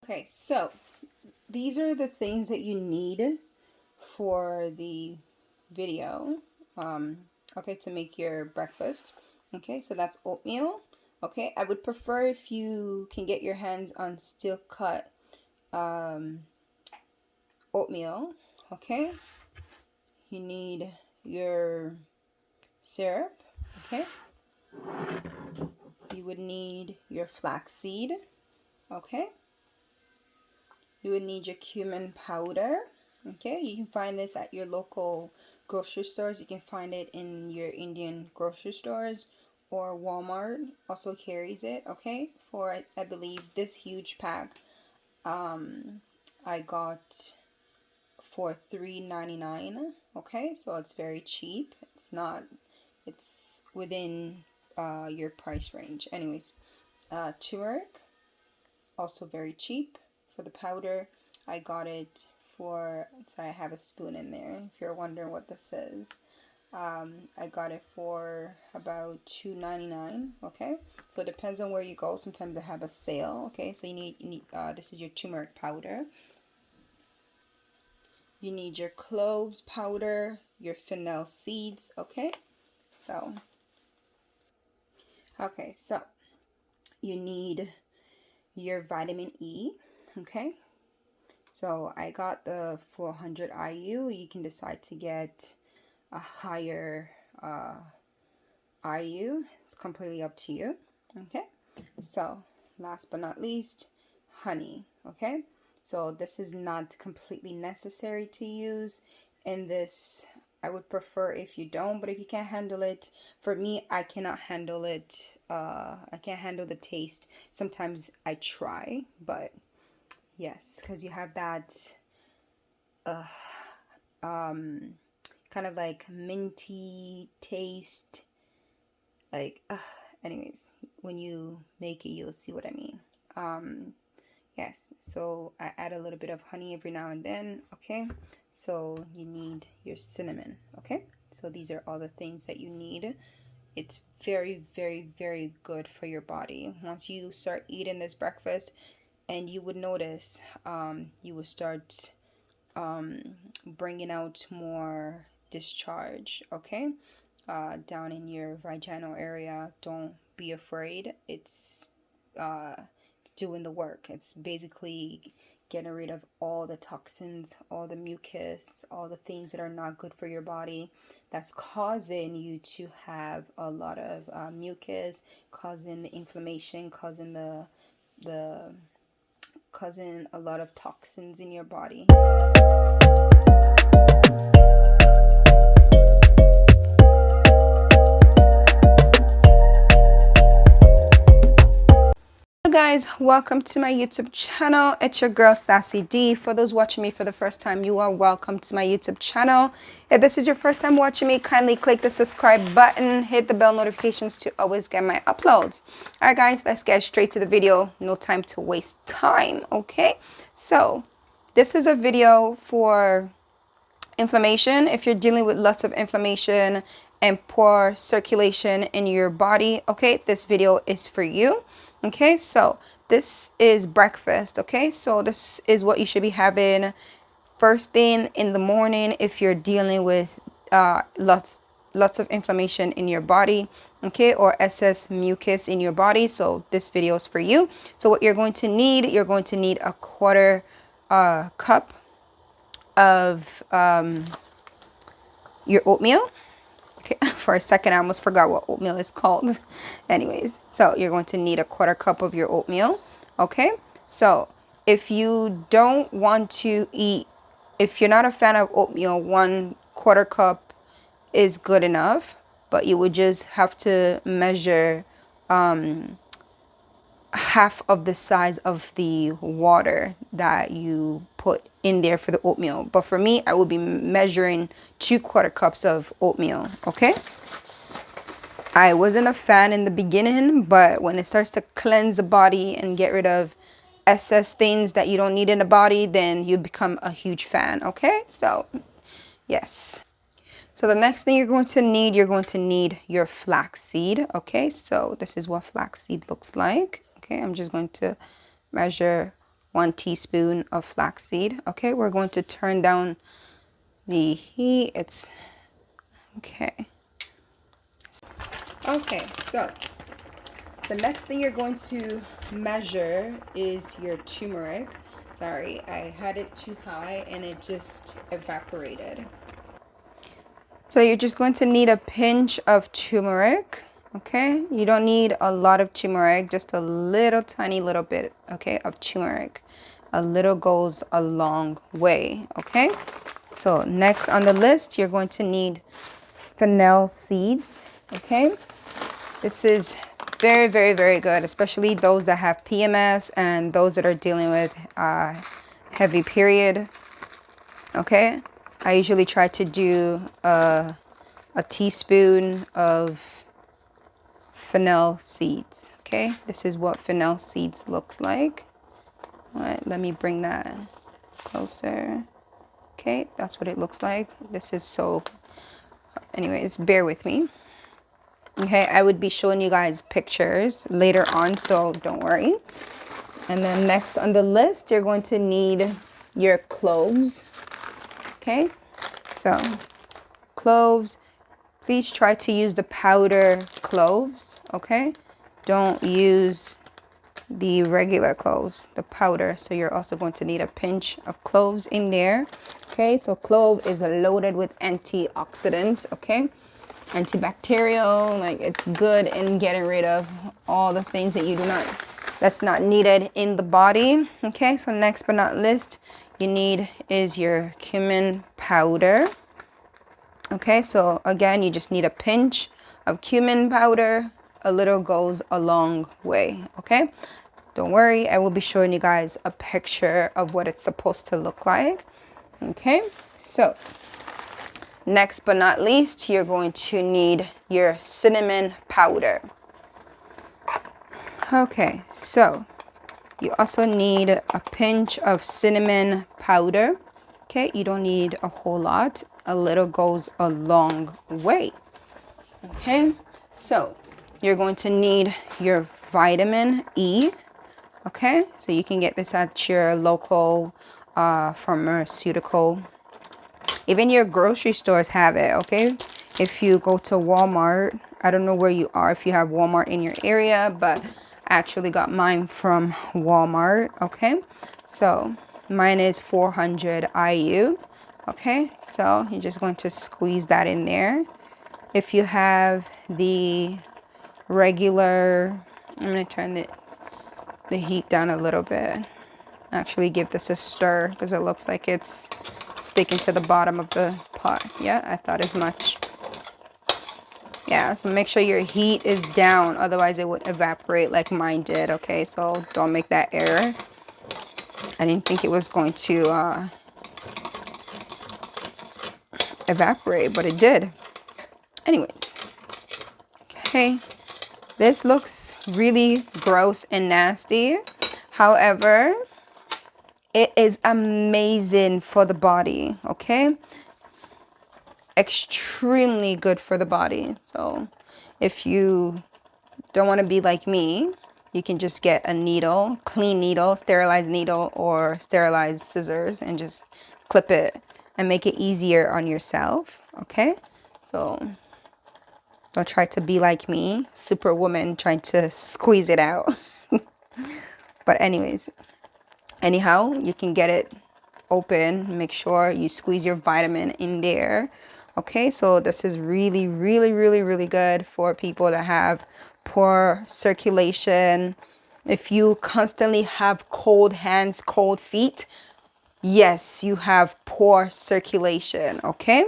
Okay, so these are the things that you need for the video, okay, to make your breakfast. Okay, so that's oatmeal. Okay, I would prefer if you can get your hands on steel cut oatmeal. Okay, you need your syrup. Okay, you would need your flaxseed. Okay, you would need your cumin powder. Okay, you can find this at your local grocery stores. You can find it in your Indian grocery stores, or Walmart also carries it. Okay, for I believe this huge pack I got for $3.99. Okay, so it's very cheap. It's within your price range. Anyways, turmeric, also very cheap. For the powder, I got it for, so I have a spoon in there if you're wondering what this is. I got it for about $2.99. Okay, so it depends on where you go. Sometimes I have a sale. Okay, so you need this is your turmeric powder. You need your cloves powder, your fennel seeds. Okay, so you need your vitamin E. Okay, so I got the 400 IU. You can decide to get a higher IU. It's completely up to you. Okay, so last but not least, honey. Okay, so this is not completely necessary to use in this. I would prefer if you don't, but if you can't handle it, for me, I cannot handle it. I can't handle the taste. Sometimes I try, but yes, because you have that kind of like minty taste, like anyways, when you make it, you'll see what I mean. Yes, so I add a little bit of honey every now and then. Okay, so you need your cinnamon. Okay, so these are all the things that you need. It's very, very, very good for your body. Once you start eating this breakfast, and you would notice, you will start bringing out more discharge. Okay, down in your vaginal area. Don't be afraid. It's doing the work. It's basically getting rid of all the toxins, all the mucus, all the things that are not good for your body, that's causing you to have a lot of mucus, causing the inflammation, the causing a lot of toxins in your body. Hello guys, welcome to my YouTube channel. It's your girl Sassy D. For those watching me for the first time, you are welcome to my YouTube channel. If this is your first time watching me, kindly click the subscribe button, hit the bell notifications to always get my uploads. Alright guys, let's get straight to the video. No time to waste time, okay? So this is a video for inflammation. If you're dealing with lots of inflammation and poor circulation in your body, okay, this video is for you. Okay, so this is breakfast. Okay, so this is what you should be having first thing in the morning if you're dealing with lots of inflammation in your body, okay, or excess mucus in your body. So this video is for you. So what you're going to need a quarter cup of your oatmeal. Okay, for a second I almost forgot what oatmeal is called. Anyways, so you're going to need a quarter cup of your oatmeal. Okay, so if you don't want to eat, if you're not a fan of oatmeal, 1/4 cup is good enough, but you would just have to measure half of the size of the water that you put in there for the oatmeal. But for me, I will be measuring 2/4 cups of oatmeal. Okay, I wasn't a fan in the beginning, but when it starts to cleanse the body and get rid of excess things that you don't need in the body, then you become a huge fan. Okay, so yes. So the next thing you're going to need your flaxseed. Okay, so this is what flaxseed looks like. Okay, I'm just going to measure 1 teaspoon of flaxseed. Okay, we're going to turn down the heat. It's okay. Okay, so the next thing you're going to measure is your turmeric. Sorry, I had it too high and it just evaporated. So you're just going to need a pinch of turmeric. Okay, you don't need a lot of turmeric, just a little tiny little bit, okay, of turmeric. A little goes a long way, okay? So next on the list, you're going to need fennel seeds, okay? This is very, very, very good, especially those that have PMS and those that are dealing with heavy period, okay? I usually try to do a teaspoon of fennel seeds, okay? This is what fennel seeds looks like. All right, let me bring that closer. Okay, that's what it looks like. This is so, anyways, bear with me. Okay, I would be showing you guys pictures later on, so don't worry. And then next on the list, you're going to need your cloves. Okay, so cloves, please try to use the powder cloves, okay? Don't use the regular cloves, the powder. So you're also going to need a pinch of cloves in there. Okay, so clove is loaded with antioxidants, okay? Antibacterial, like it's good in getting rid of all the things that that's not needed in the body. Okay, so next but not least, you need is your cumin powder. Okay, so again, you just need a pinch of cumin powder. A little goes a long way, okay? Don't worry, I will be showing you guys a picture of what it's supposed to look like. Okay, so next but not least, you're going to need your cinnamon powder. Okay, so you also need a pinch of cinnamon powder. Okay, you don't need a whole lot. A little goes a long way. Okay, so you're going to need your vitamin E. Okay, so you can get this at your local pharmaceutical. Even your grocery stores have it, okay? If you go to Walmart, I don't know where you are, if you have Walmart in your area, but I actually got mine from Walmart, okay? So mine is 400 IU, okay? So you're just going to squeeze that in there. If you have the regular, I'm going to turn the heat down a little bit. Actually give this a stir because it looks like it's sticking to the bottom of the pot. Yeah, I thought as much. Yeah, so make sure your heat is down, otherwise it would evaporate like mine did, okay? So don't make that error. I didn't think it was going to evaporate, but it did. Anyways, okay, this looks really gross and nasty. However, it is amazing for the body, okay? Extremely good for the body. So if you don't want to be like me, you can just get a needle, clean needle, sterilized needle, or sterilized scissors and just clip it and make it easier on yourself, okay? So don't try to be like me, superwoman trying to squeeze it out. But anyways, anyhow, you can get it open. Make sure you squeeze your vitamin in there. Okay, so this is really, really, really, really good for people that have poor circulation. If you constantly have cold hands, cold feet, yes, you have poor circulation. Okay,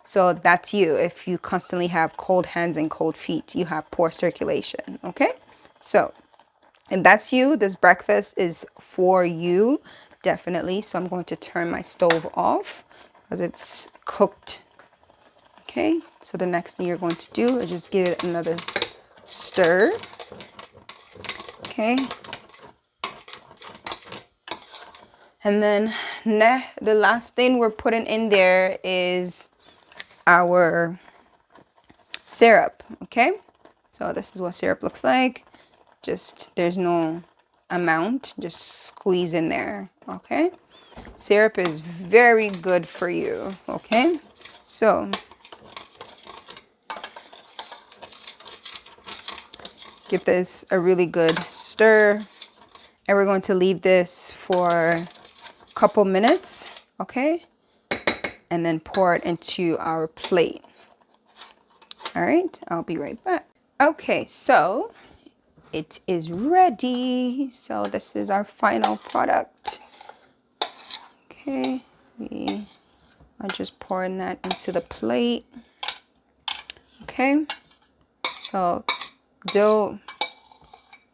so that's you. If you constantly have cold hands and cold feet, you have poor circulation. Okay, so if that's you, this breakfast is for you, definitely. So I'm going to turn my stove off because it's cooked. Okay, so the next thing you're going to do is just give it another stir. Okay. And then the last thing we're putting in there is our syrup. Okay, so this is what syrup looks like. Just there's no amount, just squeeze in there, okay? Syrup is very good for you, okay? So give this a really good stir, and we're going to leave this for a couple minutes, okay? And then pour it into our plate. All right, I'll be right back. Okay, so it is ready. So this is our final product. Okay, we are just pouring that into the plate. Okay, so though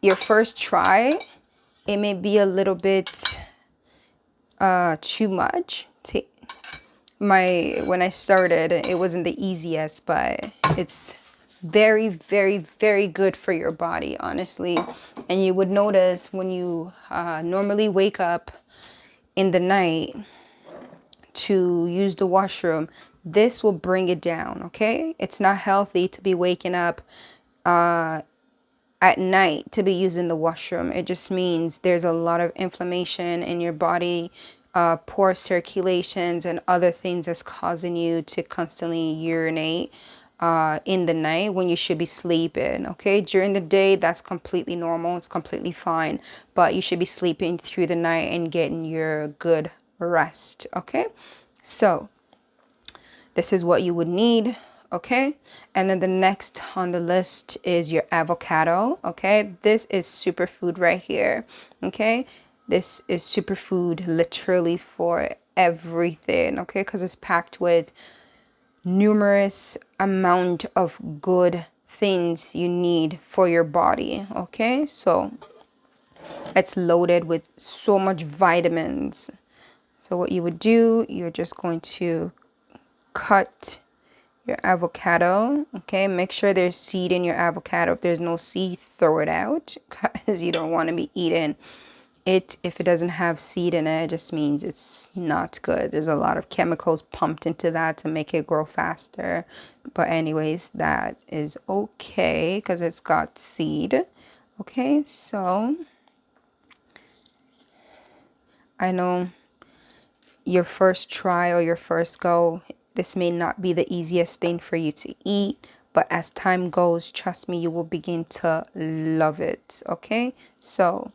your first try, it may be a little bit too much. When I started, it wasn't the easiest, but it's very, very, very good for your body, honestly. And you would notice when you normally wake up in the night to use the washroom, this will bring it down, okay? It's not healthy to be waking up at night to be using the washroom. It just means there's a lot of inflammation in your body, poor circulations, and other things that's causing you to constantly urinate in the night when you should be sleeping, okay? During the day, that's completely normal. It's completely fine. But you should be sleeping through the night and getting your good rest, okay? So this is what you would need, okay? And then the next on the list is your avocado, okay? This is superfood right here, okay? This is superfood literally for everything, okay? Because it's packed with numerous amount of good things you need for your body, okay? So it's loaded with so much vitamins. So what you would do, you're just going to cut your avocado, okay? Make sure there's seed in your avocado. If there's no seed, throw it out because you don't want to be eating it. If it doesn't have seed in it, it just means it's not good. There's a lot of chemicals pumped into that to make it grow faster. But anyways, that is okay because it's got seed. Okay, so I know your first try or your first go, this may not be the easiest thing for you to eat, but as time goes, trust me, you will begin to love it, okay? So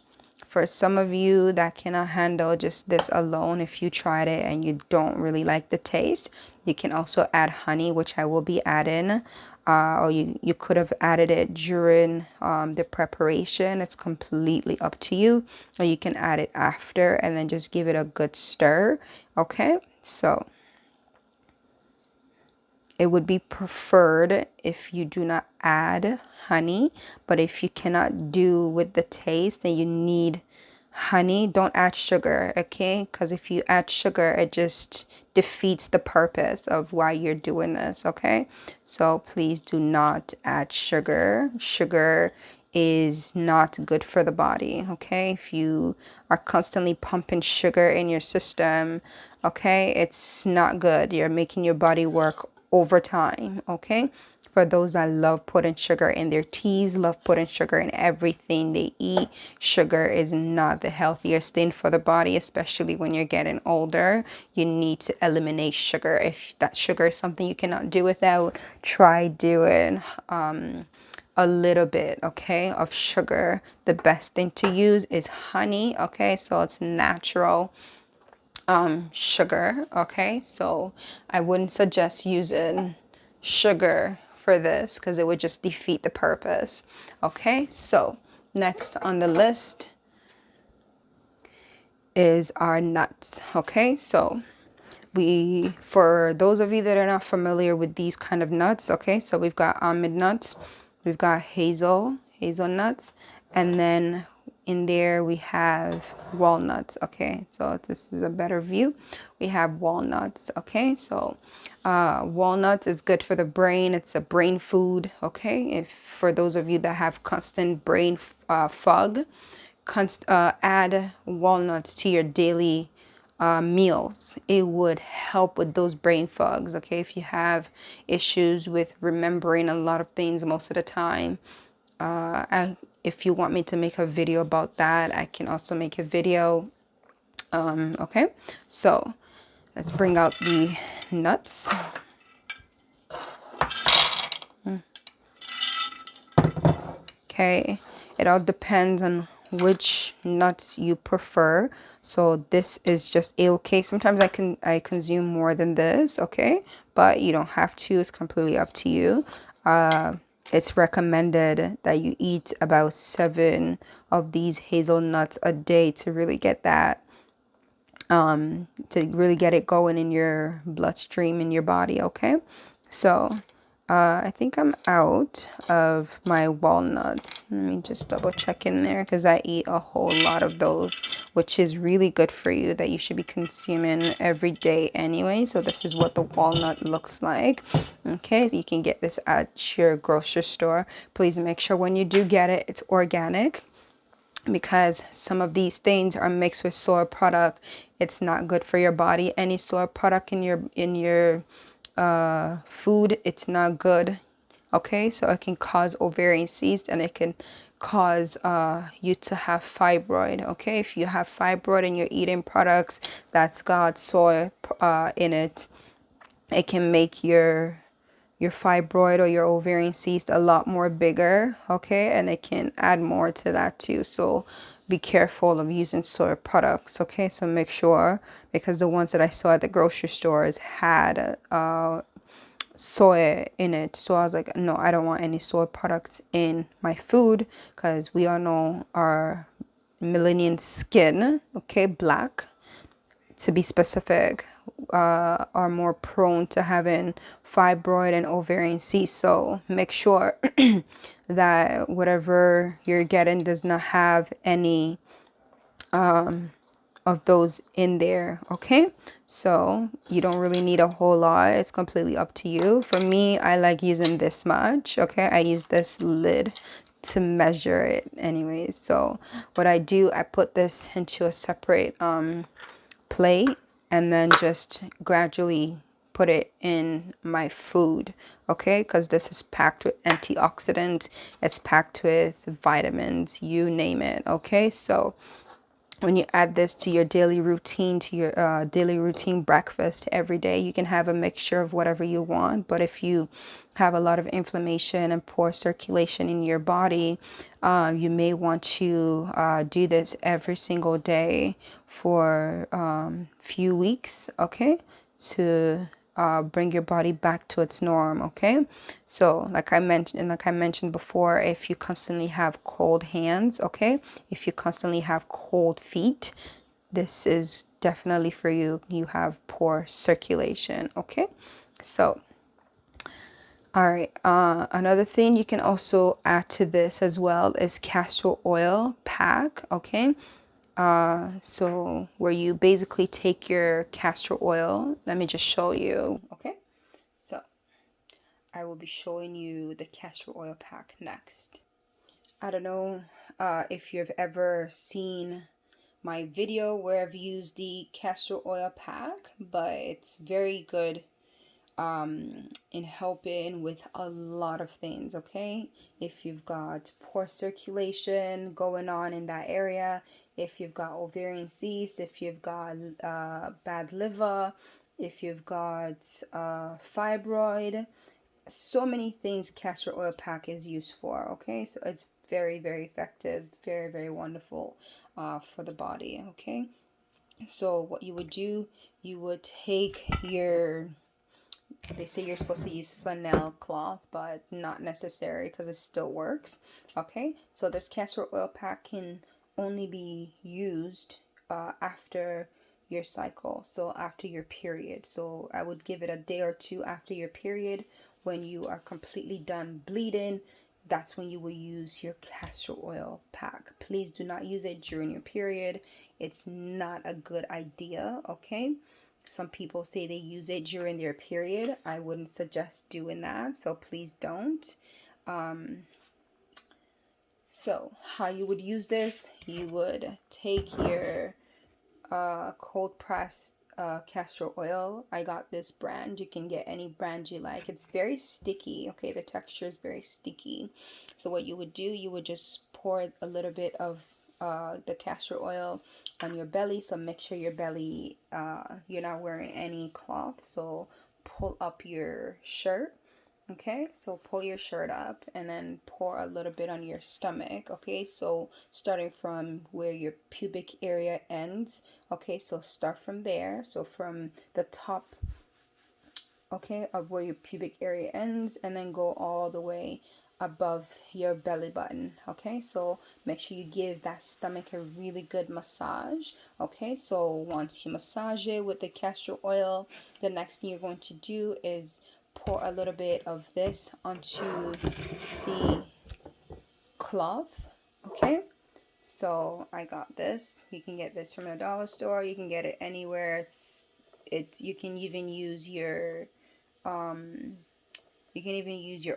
for some of you that cannot handle just this alone, if you tried it and you don't really like the taste, you can also add honey, which I will be adding. Or you could have added it during the preparation. It's completely up to you. Or you can add it after and then just give it a good stir. Okay, so it would be preferred if you do not add honey, but if you cannot do with the taste and you need honey, don't add sugar, okay? Because if you add sugar, it just defeats the purpose of why you're doing this, okay? So please do not add sugar. Sugar is not good for the body, okay? If you are constantly pumping sugar in your system, okay, it's not good. You're making your body work overtime, okay? For those that love putting sugar in their teas, love putting sugar in everything they eat, sugar is not the healthiest thing for the body, especially when you're getting older. You need to eliminate sugar. If that sugar is something you cannot do without, try doing a little bit, okay, of sugar. The best thing to use is honey, okay? So it's natural sugar, okay? So I wouldn't suggest using sugar for this because it would just defeat the purpose, okay? So next on the list is our nuts, okay? So for those of you that are not familiar with these kind of nuts, okay, so we've got almond nuts, we've got hazelnuts, and then in there we have walnuts, okay? So this is a better view. We have walnuts, okay? So walnuts is good for the brain. It's a brain food, okay? If for those of you that have constant brain fog, add walnuts to your daily meals. It would help with those brain fogs, okay? If you have issues with remembering a lot of things most of the time, if you want me to make a video about that, I can also make a video. Okay, so let's bring out the nuts. Okay, it all depends on which nuts you prefer. So this is just a-okay. Sometimes I consume more than this, okay? But you don't have to. It's completely up to you. It's recommended that you eat about 7 of these hazelnuts a day to really get that to really get it going in your bloodstream in your body, okay? So I think I'm out of my walnuts. Let me just double check in there because I eat a whole lot of those, which is really good for you, that you should be consuming every day anyway. So this is what the walnut looks like. Okay, so you can get this at your grocery store. Please make sure when you do get it, it's organic, because some of these things are mixed with soy product. It's not good for your body. Any soy product in your food, it's not good. Okay, so it can cause ovarian cyst, and it can cause you to have fibroid. Okay, if you have fibroid and you're eating products that's got soy in it, it can make your fibroid or your ovarian cyst a lot more bigger, okay? And it can add more to that too. So be careful of using soy products, okay? So make sure, because the ones that I saw at the grocery stores had soy in it. So I was like, no, I don't want any soy products in my food, because we all know our melanin skin, okay, black to be specific, are more prone to having fibroid and ovarian cyst. So make sure that whatever you're getting does not have any of those in there, okay? So you don't really need a whole lot. It's completely up to you. For me, I like using this much, okay? I use this lid to measure it anyways. So what I do, I put this into a separate plate, and then just gradually put it in my food, okay? Because this is packed with antioxidants, it's packed with vitamins, you name it, okay? So when you add this to your daily routine, to your daily routine breakfast every day, you can have a mixture of whatever you want. But if you have a lot of inflammation and poor circulation in your body, you may want to do this every single day for few weeks, okay, to bring your body back to its norm, okay? So like I mentioned before, if you constantly have cold hands, okay, if you constantly have cold feet, this is definitely for you. You have poor circulation, okay? So all right, another thing you can also add to this as well is castor oil pack, okay? So where you basically take your castor oil, let me just show you, okay? So I will be showing you the castor oil pack next. I don't know if you've ever seen my video where I've used the castor oil pack, but it's very good in helping with a lot of things, okay? If you've got poor circulation going on in that area, if you've got ovarian cysts, if you've got bad liver, if you've got fibroid, so many things castor oil pack is used for, okay? So it's very, very effective, very, very wonderful for the body, okay? So what you would do, you would take your, they say you're supposed to use fennel cloth, but not necessary because it still works, okay? So this castor oil pack can only be used after your cycle, so after your period. So I would give it a day or two after your period. When you are completely done bleeding, that's when you will use your castor oil pack. Please do not use it during your period. It's not a good idea, okay? Some people say they use it during their period. I wouldn't suggest doing that, so please don't. So how you would use this, you would take your cold press castor oil. I got this brand. You can get any brand you like. It's very sticky, okay? The texture is very sticky. So what you would do, you would just pour a little bit of the castor oil on your belly. So make sure your belly, you're not wearing any cloth, so pull up your shirt. Okay, so pull your shirt up and then pour a little bit on your stomach. Okay, so starting from where your pubic area ends. Okay, so start from there. So from the top, okay, of where your pubic area ends, and then go all the way above your belly button. Okay, so make sure you give that stomach a really good massage. Okay, so once you massage it with the castor oil, the next thing you're going to do is pour a little bit of this onto the cloth. Okay, so I got this. You can get this from a dollar store, you can get it anywhere. It's you can even use your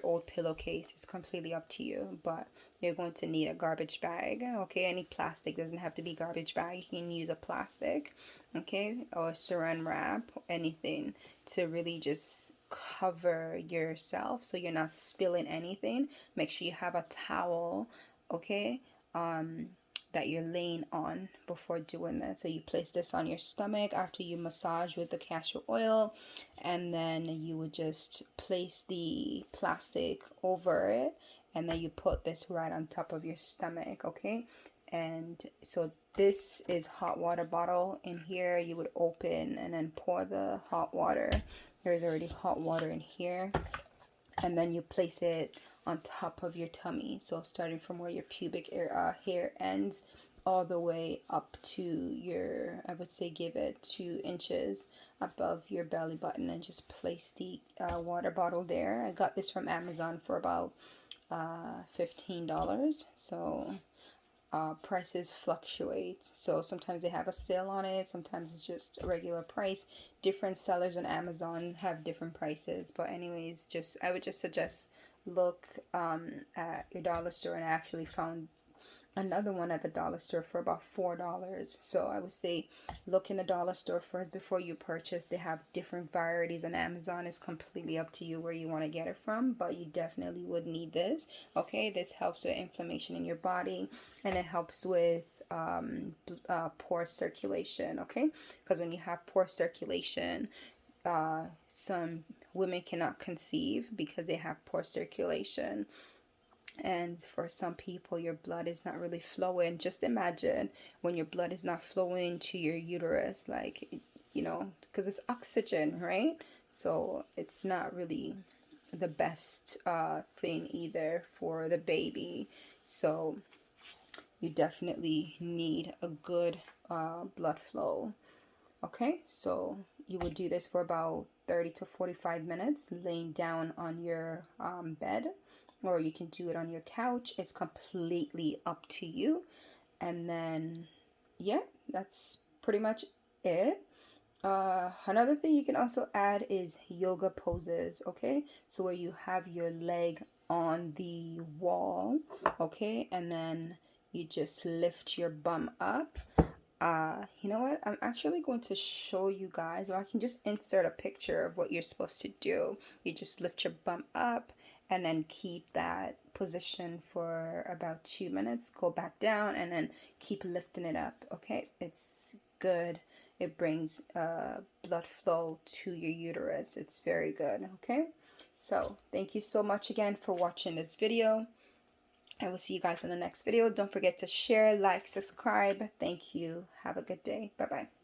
old pillowcase. It's completely up to you, but you're going to need a garbage bag. Okay, any plastic, doesn't have to be garbage bag. You can use a plastic, okay, or saran wrap, anything to really just cover yourself so you're not spilling anything. Make sure you have a towel, okay, that you're laying on before doing this. So you place this on your stomach after you massage with the castor oil, and then you would just place the plastic over it, and then you put this right on top of your stomach. Okay, and so this is hot water bottle. In here you would open and then pour the hot water. There's already hot water in here, and then you place it on top of your tummy. So starting from where your pubic hair ends all the way up to your, I would say give it 2 inches above your belly button, and just place the water bottle there. I got this from Amazon for about $15. So prices fluctuate, so sometimes they have a sale on it, sometimes it's just a regular price. Different sellers on Amazon have different prices, but anyways, I would just suggest look at your dollar store. And I actually found another one at the dollar store for about $4. So I would say look in the dollar store first before you purchase. They have different varieties on Amazon. It's completely up to you where you want to get it from, but you definitely would need this. Okay, this helps with inflammation in your body, and it helps with poor circulation. Okay, because when you have poor circulation, some women cannot conceive because they have poor circulation. And for some people, your blood is not really flowing. Just imagine when your blood is not flowing to your uterus, like, because it's oxygen, right? So it's not really the best thing either for the baby. So you definitely need a good blood flow. Okay, so you would do this for about 30 to 45 minutes laying down on your bed, or you can do it on your couch. It's completely up to you. And then, yeah, that's pretty much it. Another thing you can also add is yoga poses, okay? So where you have your leg on the wall, okay? And then you just lift your bum up. You know what? I'm actually going to show you guys, or I can just insert a picture of what you're supposed to do. You just lift your bum up and then keep that position for about 2 minutes. Go back down and then keep lifting it up. Okay, it's good. It brings blood flow to your uterus. It's very good. Okay, so thank you so much again for watching this video. I will see you guys in the next video. Don't forget to share, like, subscribe. Thank you. Have a good day. Bye-bye.